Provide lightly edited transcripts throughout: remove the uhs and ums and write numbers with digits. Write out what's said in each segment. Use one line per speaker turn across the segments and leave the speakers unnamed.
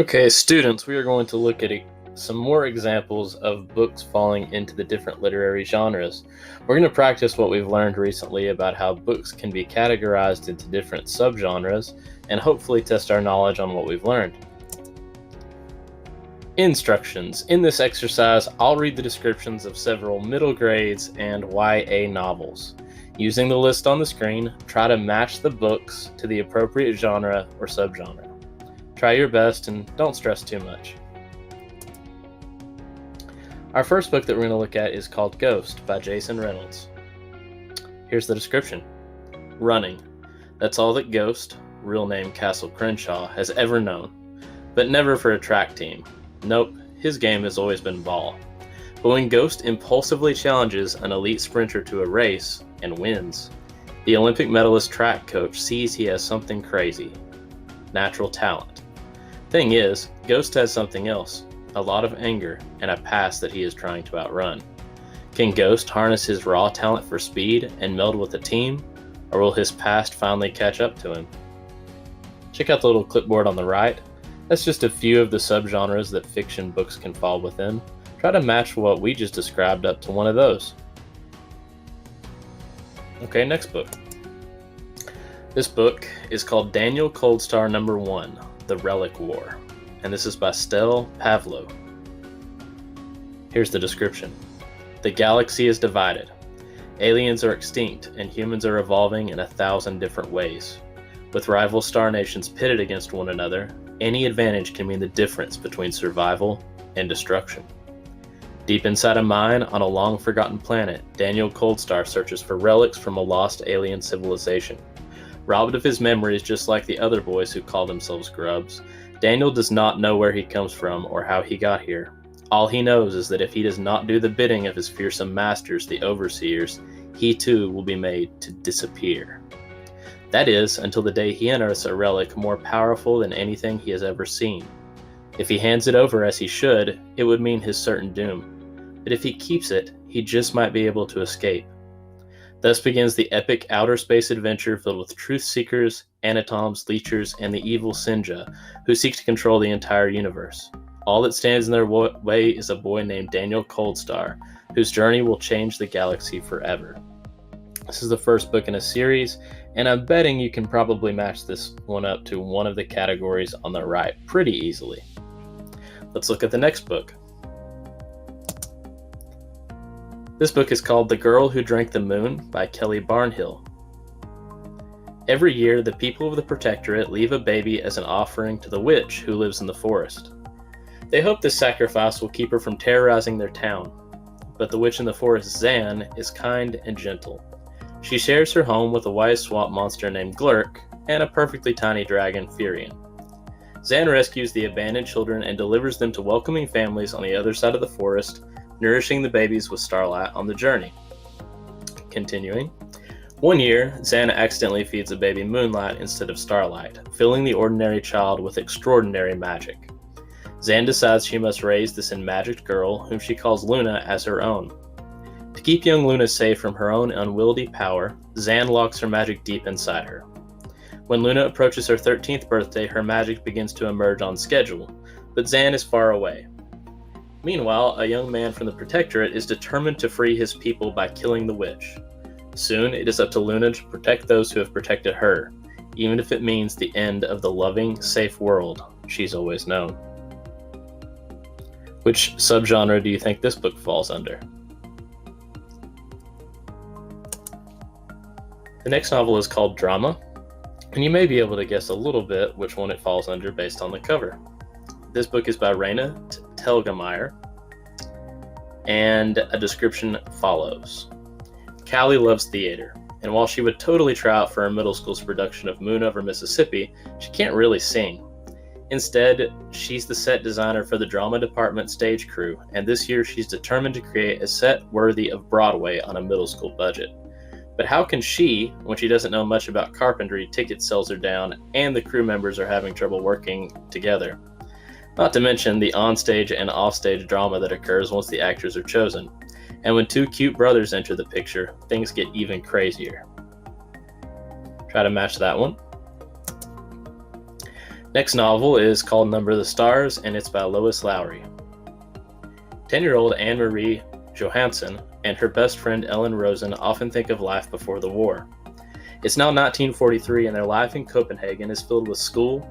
Okay, students, we are going to look at some more examples of books falling into the different literary genres. We're going to practice what we've learned recently about how books can be categorized into different subgenres and hopefully test our knowledge on what we've learned. Instructions. In this exercise, I'll read the descriptions of several middle grades and YA novels. Using the list on the screen, try to match the books to the appropriate genre or subgenre. Try your best and don't stress too much. Our first book that we're going to look at is called Ghost by Jason Reynolds. Here's the description. Running. That's all that Ghost, real name Castle Crenshaw, has ever known. But never for a track team. Nope, his game has always been ball. But when Ghost impulsively challenges an elite sprinter to a race and wins, the Olympic medalist track coach sees he has something crazy. Natural talent. Thing is, Ghost has something else, a lot of anger, and a past that he is trying to outrun. Can Ghost harness his raw talent for speed and meld with a team, or will his past finally catch up to him? Check out the little clipboard on the right. That's just a few of the subgenres that fiction books can fall within. Try to match what we just described up to one of those. Okay, next book. This book is called Daniel Coldstar No. 1. The Relic War, and this is by Stel Pavlo. Here's the description. The galaxy is divided. Aliens are extinct, and humans are evolving in 1,000 different ways. With rival star nations pitted against one another, any advantage can mean the difference between survival and destruction. Deep inside a mine on a long-forgotten planet, Daniel Coldstar searches for relics from a lost alien civilization. Robbed of his memories just like the other boys who call themselves grubs, Daniel does not know where he comes from or how he got here. All he knows is that if he does not do the bidding of his fearsome masters, the Overseers, he too will be made to disappear. That is, until the day he unearths a relic more powerful than anything he has ever seen. If he hands it over as he should, it would mean his certain doom. But if he keeps it, he just might be able to escape. Thus begins the epic outer space adventure filled with truth-seekers, anatoms, leechers, and the evil Sinja, who seek to control the entire universe. All that stands in their way is a boy named Daniel Coldstar, whose journey will change the galaxy forever. This is the first book in a series, and I'm betting you can probably match this one up to one of the categories on the right pretty easily. Let's look at the next book. This book is called The Girl Who Drank the Moon by Kelly Barnhill. Every year, the people of the Protectorate leave a baby as an offering to the witch who lives in the forest. They hope this sacrifice will keep her from terrorizing their town, but the witch in the forest, Zan, is kind and gentle. She shares her home with a wise swamp monster named Glurk and a perfectly tiny dragon, Furion. Zan rescues the abandoned children and delivers them to welcoming families on the other side of the forest, nourishing the babies with Starlight on the journey. Continuing. One year, Zan accidentally feeds a baby Moonlight instead of Starlight, filling the ordinary child with extraordinary magic. Zan decides she must raise this enmagicked girl, whom she calls Luna, as her own. To keep young Luna safe from her own unwieldy power, Zan locks her magic deep inside her. When Luna approaches her 13th birthday, her magic begins to emerge on schedule, but Zan is far away. Meanwhile, a young man from the Protectorate is determined to free his people by killing the witch. Soon, it is up to Luna to protect those who have protected her, even if it means the end of the loving, safe world she's always known. Which subgenre do you think this book falls under? The next novel is called Drama, and you may be able to guess a little bit which one it falls under based on the cover. This book is by Raina Telgemeier, and a description follows. Callie loves theater, and while she would totally try out for a middle school's production of Moon Over Mississippi, she can't really sing. Instead, she's the set designer for the drama department stage crew, and this year she's determined to create a set worthy of Broadway on a middle school budget. But how can she, when she doesn't know much about carpentry, ticket sales are down, and the crew members are having trouble working together? Not to mention the onstage and offstage drama that occurs once the actors are chosen. And when two cute brothers enter the picture, things get even crazier. Try to match that one. Next novel is called Number of the Stars, and it's by Lois Lowry. 10-year-old Anne-Marie Johansson and her best friend Ellen Rosen often think of life before the war. It's now 1943, and their life in Copenhagen is filled with school,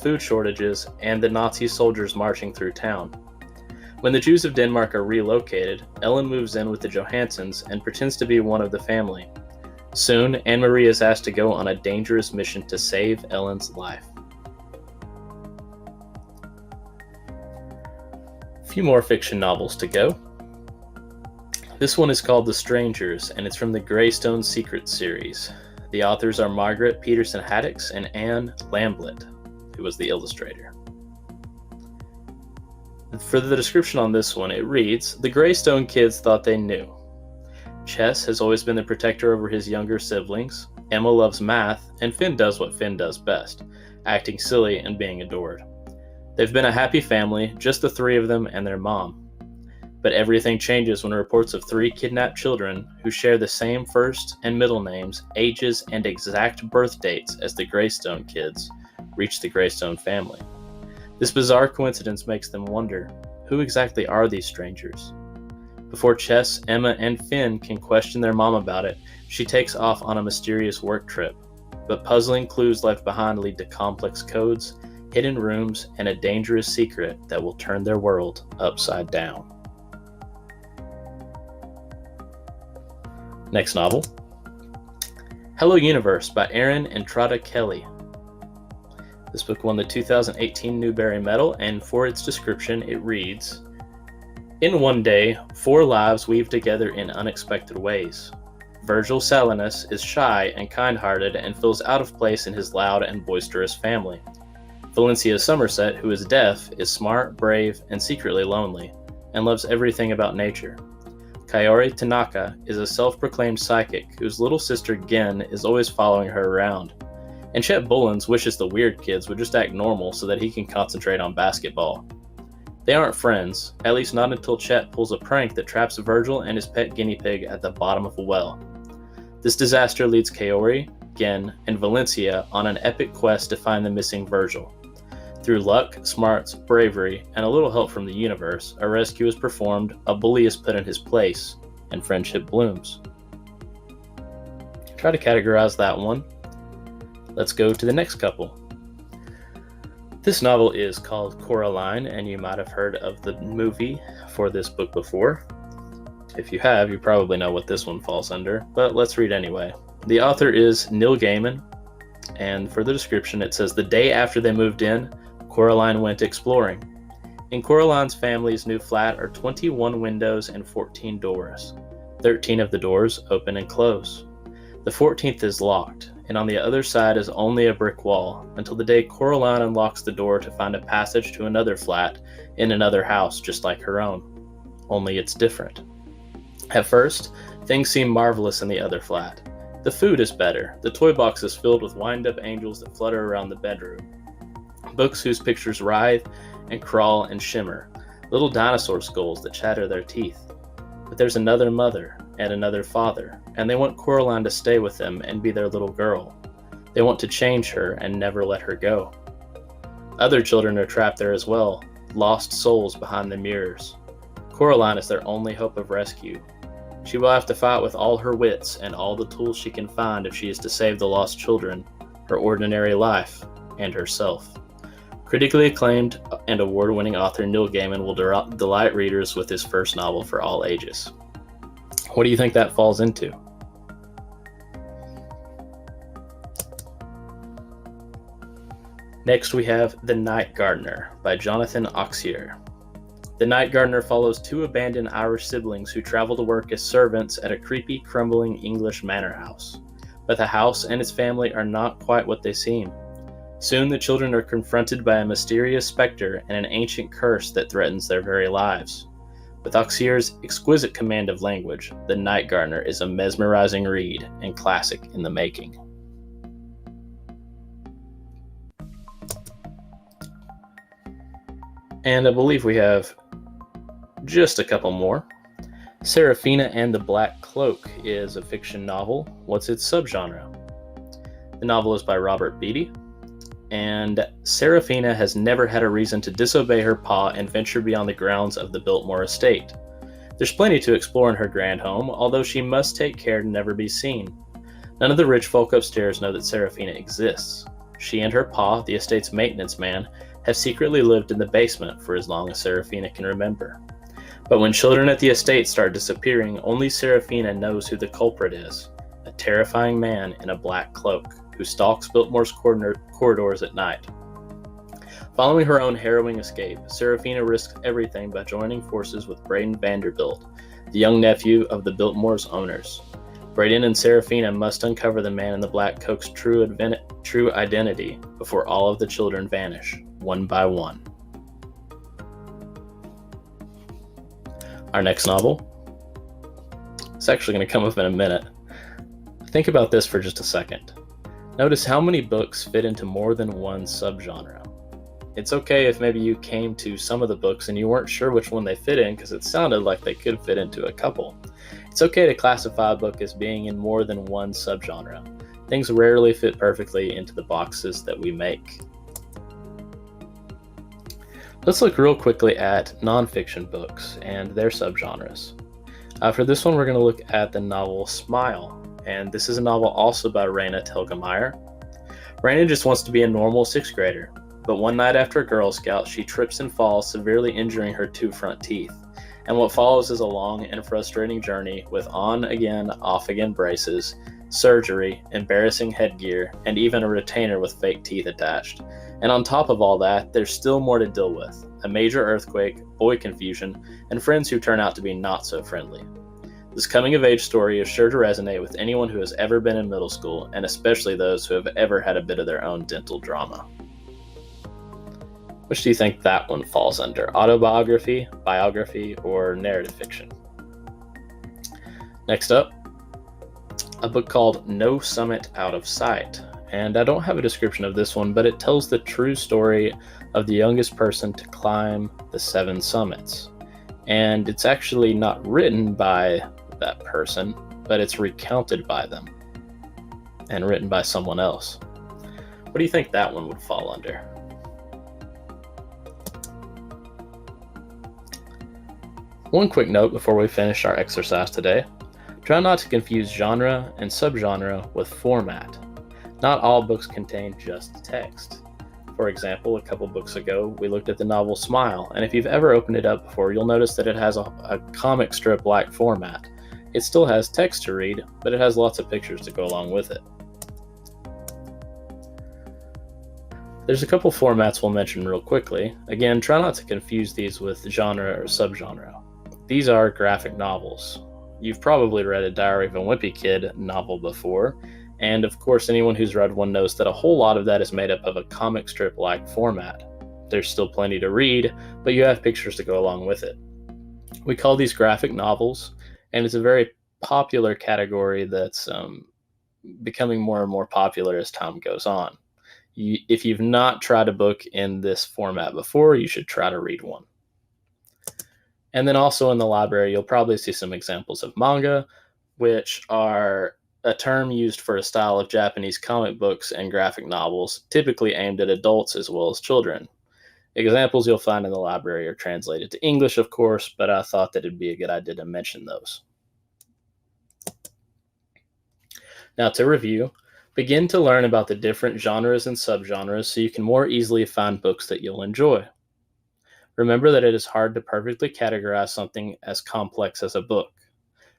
food shortages, and the Nazi soldiers marching through town. When the Jews of Denmark are relocated, Ellen moves in with the Johanssons and pretends to be one of the family. Soon, Anne-Marie is asked to go on a dangerous mission to save Ellen's life. A few more fiction novels to go. This one is called The Strangers, and it's from the Greystone Secret series. The authors are Margaret Peterson Haddix and Anne Lamblett, who was the illustrator. For the description on this one, it reads, "The Greystone kids thought they knew. Chess has always been the protector over his younger siblings. Emma loves math, and Finn does what Finn does best, acting silly and being adored. They've been a happy family, just the three of them and their mom. But everything changes when reports of 3 kidnapped children who share the same first and middle names, ages, and exact birth dates as the Greystone kids reach the Greystone family. This bizarre coincidence makes them wonder, who exactly are these strangers? Before Chess, Emma, and Finn can question their mom about it, she takes off on a mysterious work trip. But puzzling clues left behind lead to complex codes, hidden rooms, and a dangerous secret that will turn their world upside down." Next novel, Hello Universe by Aaron and Trada Kelly. This book won the 2018 Newbery Medal, and for its description, it reads, "In one day, 4 lives weave together in unexpected ways. Virgil Salinus is shy and kind-hearted and feels out of place in his loud and boisterous family. Valencia Somerset, who is deaf, is smart, brave, and secretly lonely, and loves everything about nature. Kaori Tanaka is a self-proclaimed psychic whose little sister Gen is always following her around. And Chet Bullens wishes the weird kids would just act normal so that he can concentrate on basketball. They aren't friends, at least not until Chet pulls a prank that traps Virgil and his pet guinea pig at the bottom of a well. This disaster leads Kaori, Gen, and Valencia on an epic quest to find the missing Virgil. Through luck, smarts, bravery, and a little help from the universe, a rescue is performed, a bully is put in his place, and friendship blooms." Try to categorize that one. Let's go to the next couple. This novel is called Coraline, and you might have heard of the movie for this book before. If you have, you probably know what this one falls under, but let's read anyway. The author is Neil Gaiman, and for the description it says, "The day after they moved in, Coraline went exploring. In Coraline's family's new flat are 21 windows and 14 doors. 13 of the doors open and close. The 14th is locked, and on the other side is only a brick wall, until the day Coraline unlocks the door to find a passage to another flat in another house just like her own. Only it's different. At first, things seem marvelous in the other flat. The food is better, the toy box is filled with wind-up angels that flutter around the bedroom. Books whose pictures writhe and crawl and shimmer, little dinosaur skulls that chatter their teeth. But there's another mother and another father, and they want Coraline to stay with them and be their little girl. They want to change her and never let her go. Other children are trapped there as well, lost souls behind the mirrors. Coraline is their only hope of rescue. She will have to fight with all her wits and all the tools she can find if she is to save the lost children, her ordinary life, and herself." Critically acclaimed and award-winning author Neil Gaiman will delight readers with his first novel for all ages. What do you think that falls into? Next we have The Night Gardener by Jonathan Auxier. The Night Gardener follows 2 abandoned Irish siblings who travel to work as servants at a creepy, crumbling English manor house. But the house and its family are not quite what they seem. Soon the children are confronted by a mysterious specter and an ancient curse that threatens their very lives. With Auxier's exquisite command of language, The Night Gardener is a mesmerizing read and classic in the making. And I believe we have just a couple more. Serafina and the Black Cloak is a fiction novel. What's its subgenre? The novel is by Robert Beatty, and Serafina has never had a reason to disobey her pa and venture beyond the grounds of the Biltmore estate. There's plenty to explore in her grand home, although she must take care to never be seen. None of the rich folk upstairs know that Serafina exists. She and her pa, the estate's maintenance man, have secretly lived in the basement for as long as Serafina can remember. But when children at the estate start disappearing, only Serafina knows who the culprit is, a terrifying man in a black cloak who stalks Biltmore's corridors at night. Following her own harrowing escape, Serafina risks everything by joining forces with Braden Vanderbilt, the young nephew of the Biltmore's owners. Braden and Serafina must uncover the man in the black cloak's true identity before all of the children vanish, one by one. Our next novel. It's actually going to come up in a minute. Think about this for just a second. Notice how many books fit into more than one subgenre. It's okay if maybe you came to some of the books and you weren't sure which one they fit in because it sounded like they could fit into a couple. It's okay to classify a book as being in more than one subgenre. Things rarely fit perfectly into the boxes that we make. Let's look real quickly at nonfiction books and their subgenres. For this one, we're going to look at the novel Smile, and this is a novel also by Raina Telgemeier. Raina just wants to be a normal 6th grader, but one night after a Girl Scout, she trips and falls, severely injuring her 2 front teeth. And what follows is a long and frustrating journey with on-again, off-again braces, surgery, embarrassing headgear, and even a retainer with fake teeth attached. And on top of all that, there's still more to deal with: a major earthquake, boy confusion, and friends who turn out to be not so friendly. This coming-of-age story is sure to resonate with anyone who has ever been in middle school, and especially those who have ever had a bit of their own dental drama. Which do you think that one falls under? Autobiography, biography, or narrative fiction? Next up, a book called No Summit Out of Sight. And I don't have a description of this one, but it tells the true story of the youngest person to climb the 7 summits. And it's actually not written by that person, but it's recounted by them and written by someone else. What do you think that one would fall under? One quick note before we finish our exercise today. Try not to confuse genre and subgenre with format. Not all books contain just text. For example, a couple books ago, we looked at the novel Smile, and if you've ever opened it up before, you'll notice that it has a comic strip-like format. It still has text to read, but it has lots of pictures to go along with it. There's a couple formats we'll mention real quickly. Again, try not to confuse these with genre or subgenre. These are graphic novels. You've probably read a Diary of a Wimpy Kid novel before, and of course anyone who's read one knows that a whole lot of that is made up of a comic strip-like format. There's still plenty to read, but you have pictures to go along with it. We call these graphic novels, and it's a very popular category that's becoming more and more popular as time goes on. If you've not tried a book in this format before, you should try to read one. And then also in the library, you'll probably see some examples of manga, which are a term used for a style of Japanese comic books and graphic novels, typically aimed at adults as well as children. Examples you'll find in the library are translated to English, of course, but I thought that it'd be a good idea to mention those. Now, to review, begin to learn about the different genres and subgenres so you can more easily find books that you'll enjoy. Remember that it is hard to perfectly categorize something as complex as a book.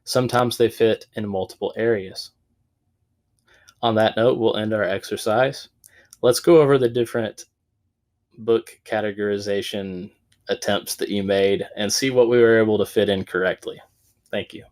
Sometimes they fit in multiple areas. On that note, we'll end our exercise. Let's go over the different book categorization attempts that you made and see what we were able to fit in correctly. Thank you.